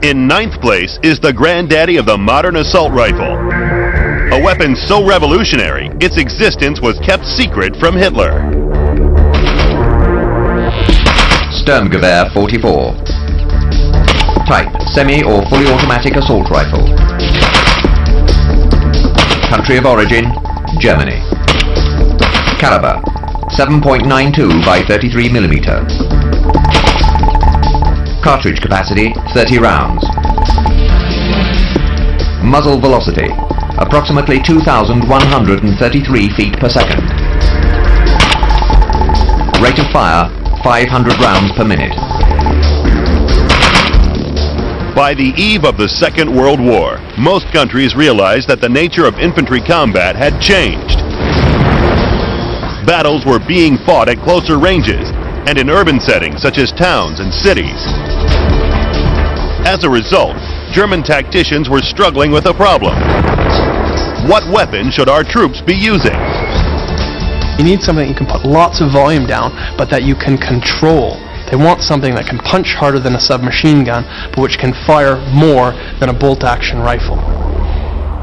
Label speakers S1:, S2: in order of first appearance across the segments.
S1: In ninth place is the granddaddy of the modern assault rifle. A weapon so revolutionary, its existence was kept secret from Hitler.
S2: Sturmgewehr 44. Type, semi or fully automatic assault rifle. Country of origin, Germany. Caliber, 7.92 by 33 millimeter. Cartridge capacity, 30 rounds. Muzzle velocity, approximately 2,133 feet per second. Rate of fire, 500 rounds per minute.
S1: By the eve of the Second World War, most countries realized that the nature of infantry combat had changed. Battles were being fought at closer ranges and in urban settings such as towns and cities. As a result, German tacticians were struggling with a problem. What weapon should our troops be using?
S3: You need something that you can put lots of volume down, but that you can control. They want something that can punch harder than a submachine gun, but which can fire more than a bolt-action rifle.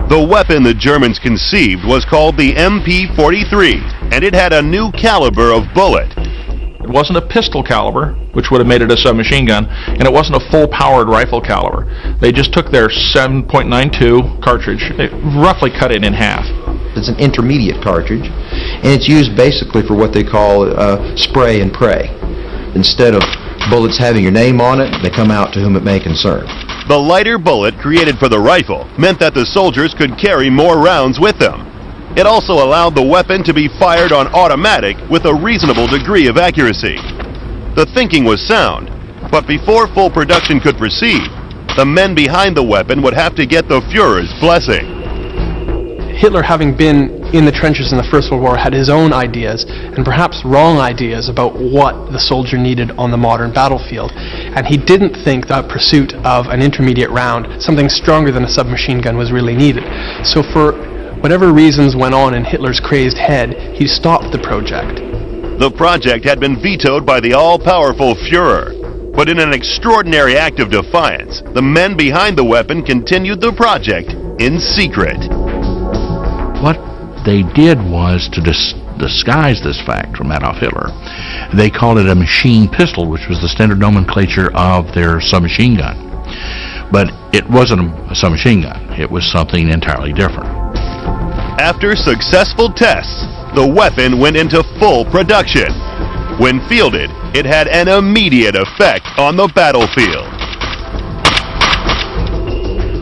S1: The weapon the Germans conceived was called the MP-43, and it had a new caliber of bullet.
S4: It wasn't a pistol caliber, which would have made it a submachine gun, and it wasn't a full-powered rifle caliber. They just took their 7.92 cartridge, they roughly cut it in half.
S5: It's an intermediate cartridge, and it's used basically for what they call spray and pray. Instead of bullets having your name on it, they come out to whom it may concern.
S1: The lighter bullet created for the rifle meant that the soldiers could carry more rounds with them. It also allowed the weapon to be fired on automatic with a reasonable degree of accuracy. The thinking was sound, but before full production could proceed, the men behind the weapon would have to get the Führer's blessing.
S3: Hitler, having been in the trenches in the First World War, had his own ideas, and perhaps wrong ideas, about what the soldier needed on the modern battlefield. And he didn't think that pursuit of an intermediate round, something stronger than a submachine gun, was really needed. So for whatever reasons went on in Hitler's crazed head, he stopped the project.
S1: The project had been vetoed by the all-powerful Führer. But in an extraordinary act of defiance, the men behind the weapon continued the project in secret.
S6: What they did was to disguise this fact from Adolf Hitler. They called it a machine pistol, which was the standard nomenclature of their submachine gun. But it wasn't a submachine gun. It was something entirely different.
S1: After successful tests, the weapon went into full production. When fielded, it had an immediate effect on the battlefield.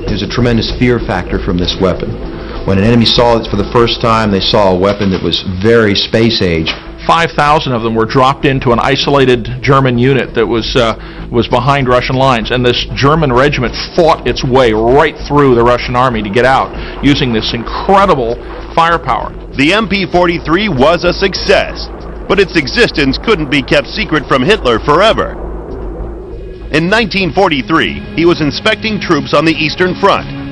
S5: There's a tremendous fear factor from this weapon. When an enemy saw it for the first time, they saw a weapon that was very space age.
S4: 5,000 of them were dropped into an isolated German unit that was behind Russian lines, and this German regiment fought its way right through the Russian army to get out, using this incredible firepower.
S1: The MP-43 was a success, but its existence couldn't be kept secret from Hitler forever. In 1943, he was inspecting troops on the Eastern Front.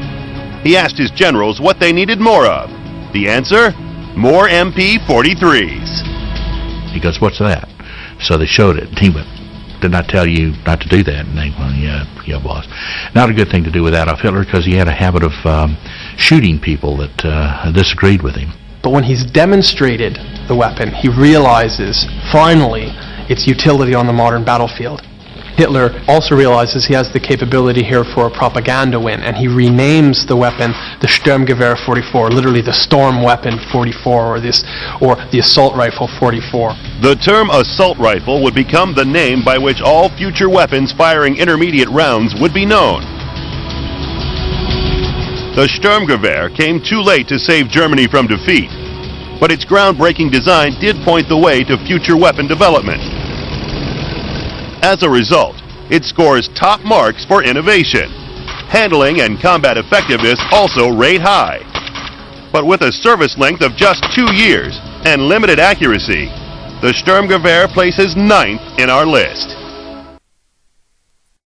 S1: He asked his generals what they needed more of. The answer? More MP-43s.
S6: He goes, "What's that?" So they showed it. He went, "Did I tell you not to do that?" And they went, yeah, boss. Not a good thing to do with Adolf Hitler, because he had a habit of shooting people that disagreed with him.
S3: But when he's demonstrated the weapon, he realizes, finally, its utility on the modern battlefield. Hitler also realizes he has the capability here for a propaganda win, and he renames the weapon the Sturmgewehr 44, literally the storm weapon 44, or the assault rifle 44.
S1: The term assault rifle would become the name by which all future weapons firing intermediate rounds would be known. The Sturmgewehr came too late to save Germany from defeat, but its groundbreaking design did point the way to future weapon development. As a result, it scores top marks for innovation. Handling and combat effectiveness also rate high. But with a service length of just 2 years and limited accuracy, the Sturmgewehr places 9th in our list.